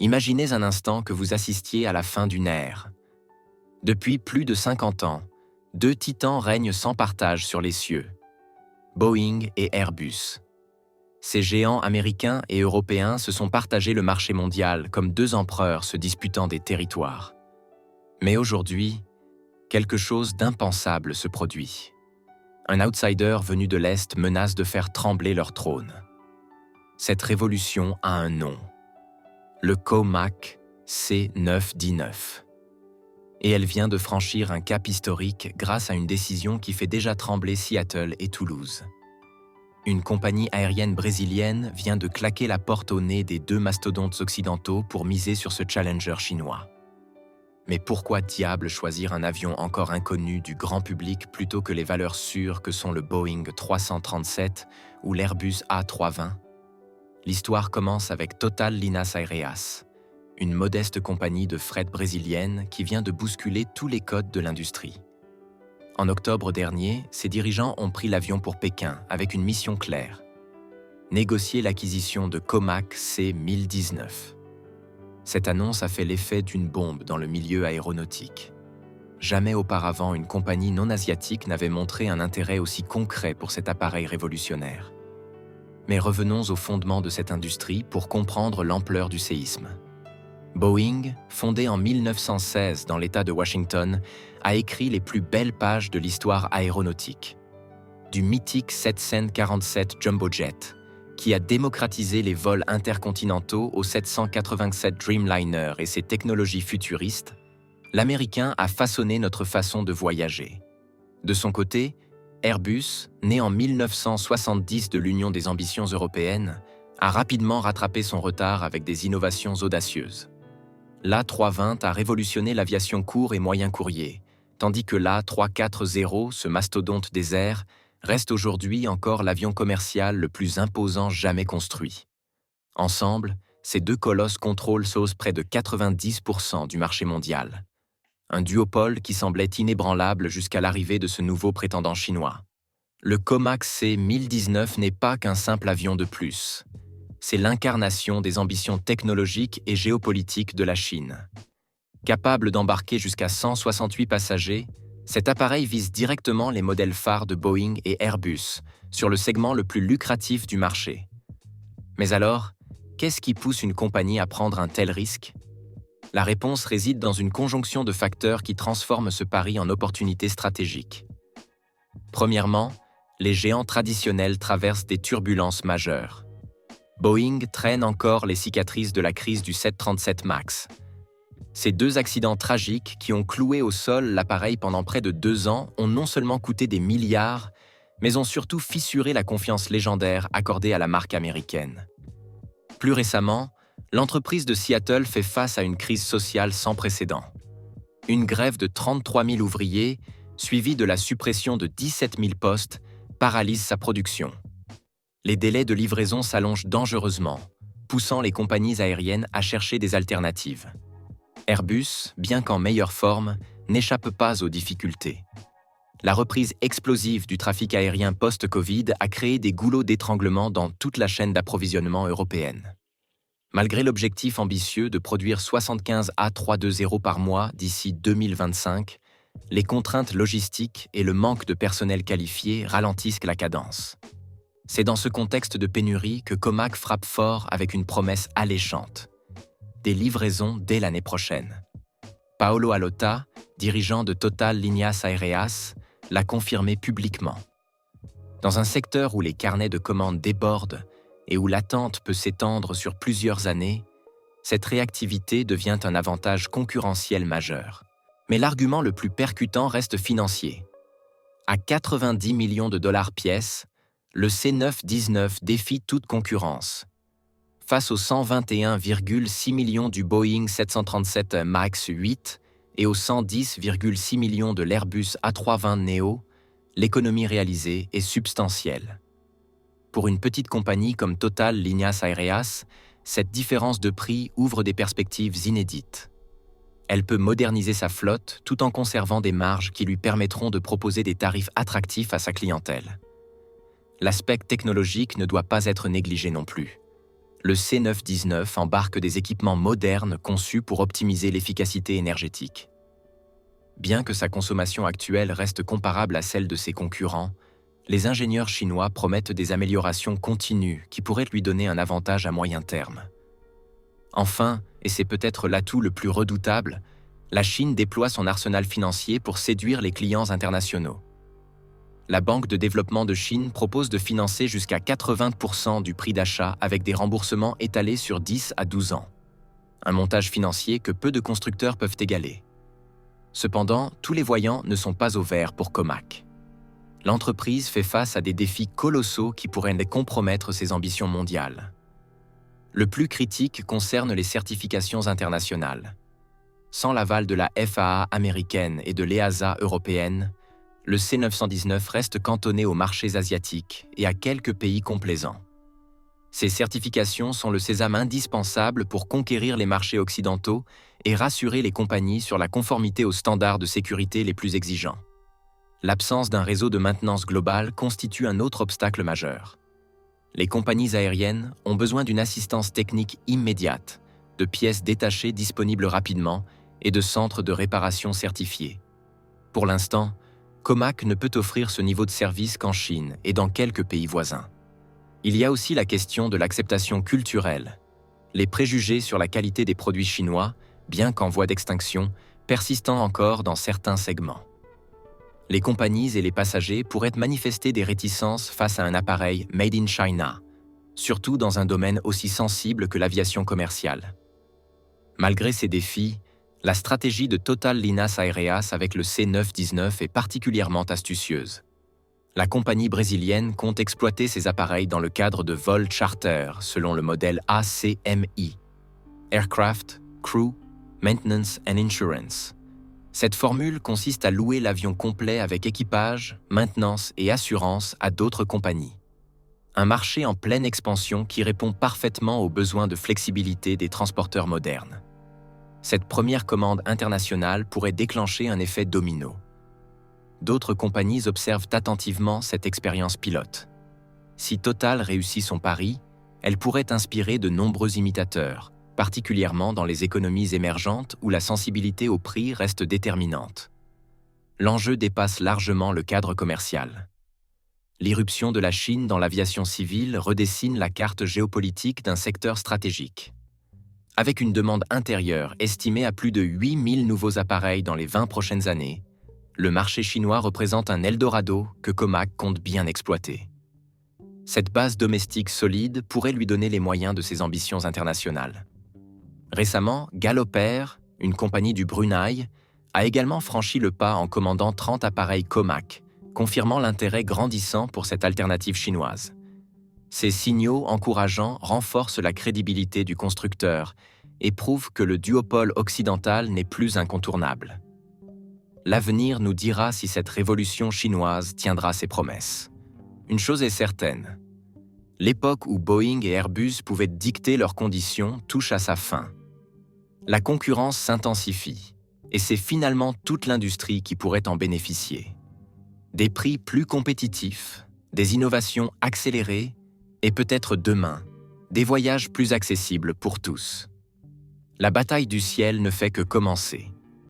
Imaginez un instant que vous assistiez à la fin d'une ère. Depuis plus de 50 ans, deux titans règnent sans partage sur les cieux, Boeing et Airbus. Ces géants américains et européens se sont partagés le marché mondial comme deux empereurs se disputant des territoires. Mais aujourd'hui, quelque chose d'impensable se produit. Un outsider venu de l'Est menace de faire trembler leur trône. Cette révolution a un nom, le COMAC C919. Et elle vient de franchir un cap historique grâce à une décision qui fait déjà trembler Seattle et Toulouse. Une compagnie aérienne brésilienne vient de claquer la porte au nez des deux mastodontes occidentaux pour miser sur ce challenger chinois. Mais pourquoi diable choisir un avion encore inconnu du grand public plutôt que les valeurs sûres que sont le Boeing 337 ou l'Airbus A320 ? L'histoire commence avec Total Linhas Aéreas, une modeste compagnie de fret brésilienne qui vient de bousculer tous les codes de l'industrie. En octobre dernier, ses dirigeants ont pris l'avion pour Pékin avec une mission claire: négocier l'acquisition de COMAC C1019. Cette annonce a fait l'effet d'une bombe dans le milieu aéronautique. Jamais auparavant une compagnie non asiatique n'avait montré un intérêt aussi concret pour cet appareil révolutionnaire. Mais revenons aux fondements de cette industrie pour comprendre l'ampleur du séisme. Boeing, fondé en 1916 dans l'État de Washington, a écrit les plus belles pages de l'histoire aéronautique. Du mythique 747 Jumbo Jet, qui a démocratisé les vols intercontinentaux au 787 Dreamliner et ses technologies futuristes, l'Américain a façonné notre façon de voyager. De son côté, Airbus, né en 1970 de l'Union des ambitions européennes, a rapidement rattrapé son retard avec des innovations audacieuses. L'A320 a révolutionné l'aviation court et moyen courrier, tandis que l'A340, ce mastodonte des airs, reste aujourd'hui encore l'avion commercial le plus imposant jamais construit. Ensemble, ces deux colosses contrôlent près de 90% du marché mondial. Un duopole qui semblait inébranlable jusqu'à l'arrivée de ce nouveau prétendant chinois. Le COMAC C1019 n'est pas qu'un simple avion de plus. C'est l'incarnation des ambitions technologiques et géopolitiques de la Chine. Capable d'embarquer jusqu'à 168 passagers, cet appareil vise directement les modèles phares de Boeing et Airbus, sur le segment le plus lucratif du marché. Mais alors, qu'est-ce qui pousse une compagnie à prendre un tel risque ? La réponse réside dans une conjonction de facteurs qui transforment ce pari en opportunité stratégique. Premièrement, les géants traditionnels traversent des turbulences majeures. Boeing traîne encore les cicatrices de la crise du 737 MAX. Ces deux accidents tragiques qui ont cloué au sol l'appareil pendant près de 2 ans ont non seulement coûté des milliards, mais ont surtout fissuré la confiance légendaire accordée à la marque américaine. Plus récemment, l'entreprise de Seattle fait face à une crise sociale sans précédent. Une grève de 33 000 ouvriers, suivie de la suppression de 17 000 postes, paralyse sa production. Les délais de livraison s'allongent dangereusement, poussant les compagnies aériennes à chercher des alternatives. Airbus, bien qu'en meilleure forme, n'échappe pas aux difficultés. La reprise explosive du trafic aérien post-Covid a créé des goulots d'étranglement dans toute la chaîne d'approvisionnement européenne. Malgré l'objectif ambitieux de produire 75 A320 par mois d'ici 2025, les contraintes logistiques et le manque de personnel qualifié ralentissent la cadence. C'est dans ce contexte de pénurie que COMAC frappe fort avec une promesse alléchante: des livraisons dès l'année prochaine. Paolo Alota, dirigeant de Total Linhas Aéreas, l'a confirmé publiquement. Dans un secteur où les carnets de commandes débordent et où l'attente peut s'étendre sur plusieurs années, cette réactivité devient un avantage concurrentiel majeur. Mais l'argument le plus percutant reste financier. À 90 millions de dollars pièce, le C919 défie toute concurrence. Face aux 121,6 millions du Boeing 737 MAX 8 et aux 110,6 millions de l'Airbus A320 Neo, l'économie réalisée est substantielle. Pour une petite compagnie comme Total Linhas Aéreas, cette différence de prix ouvre des perspectives inédites. Elle peut moderniser sa flotte tout en conservant des marges qui lui permettront de proposer des tarifs attractifs à sa clientèle. L'aspect technologique ne doit pas être négligé non plus. Le C919 embarque des équipements modernes conçus pour optimiser l'efficacité énergétique. Bien que sa consommation actuelle reste comparable à celle de ses concurrents, les ingénieurs chinois promettent des améliorations continues qui pourraient lui donner un avantage à moyen terme. Enfin, et c'est peut-être l'atout le plus redoutable, la Chine déploie son arsenal financier pour séduire les clients internationaux. La Banque de développement de Chine propose de financer jusqu'à 80% du prix d'achat avec des remboursements étalés sur 10 à 12 ans. Un montage financier que peu de constructeurs peuvent égaler. Cependant, tous les voyants ne sont pas au vert pour Comac. L'entreprise fait face à des défis colossaux qui pourraient compromettre ses ambitions mondiales. Le plus critique concerne les certifications internationales. Sans l'aval de la FAA américaine et de l'EASA européenne, le C919 reste cantonné aux marchés asiatiques et à quelques pays complaisants. Ces certifications sont le sésame indispensable pour conquérir les marchés occidentaux et rassurer les compagnies sur la conformité aux standards de sécurité les plus exigeants. L'absence d'un réseau de maintenance global constitue un autre obstacle majeur. Les compagnies aériennes ont besoin d'une assistance technique immédiate, de pièces détachées disponibles rapidement et de centres de réparation certifiés. Pour l'instant, Comac ne peut offrir ce niveau de service qu'en Chine et dans quelques pays voisins. Il y a aussi la question de l'acceptation culturelle. Les préjugés sur la qualité des produits chinois, bien qu'en voie d'extinction, persistant encore dans certains segments. Les compagnies et les passagers pourraient manifester des réticences face à un appareil « Made in China », surtout dans un domaine aussi sensible que l'aviation commerciale. Malgré ces défis, la stratégie de Total Linas Aéreas avec le C919 est particulièrement astucieuse. La compagnie brésilienne compte exploiter ces appareils dans le cadre de vols charter selon le modèle ACMI, Aircraft, Crew, Maintenance and Insurance. Cette formule consiste à louer l'avion complet avec équipage, maintenance et assurance à d'autres compagnies. Un marché en pleine expansion qui répond parfaitement aux besoins de flexibilité des transporteurs modernes. Cette première commande internationale pourrait déclencher un effet domino. D'autres compagnies observent attentivement cette expérience pilote. Si Total réussit son pari, elle pourrait inspirer de nombreux imitateurs, particulièrement dans les économies émergentes où la sensibilité au prix reste déterminante. L'enjeu dépasse largement le cadre commercial. L'irruption de la Chine dans l'aviation civile redessine la carte géopolitique d'un secteur stratégique. Avec une demande intérieure estimée à plus de 8000 nouveaux appareils dans les 20 prochaines années, le marché chinois représente un Eldorado que Comac compte bien exploiter. Cette base domestique solide pourrait lui donner les moyens de ses ambitions internationales. Récemment, Galopair, une compagnie du Brunei, a également franchi le pas en commandant 30 appareils Comac, confirmant l'intérêt grandissant pour cette alternative chinoise. Ces signaux encourageants renforcent la crédibilité du constructeur et prouvent que le duopole occidental n'est plus incontournable. L'avenir nous dira si cette révolution chinoise tiendra ses promesses. Une chose est certaine, l'époque où Boeing et Airbus pouvaient dicter leurs conditions touche à sa fin. La concurrence s'intensifie, et c'est finalement toute l'industrie qui pourrait en bénéficier. Des prix plus compétitifs, des innovations accélérées, et peut-être demain, des voyages plus accessibles pour tous. La bataille du ciel ne fait que commencer.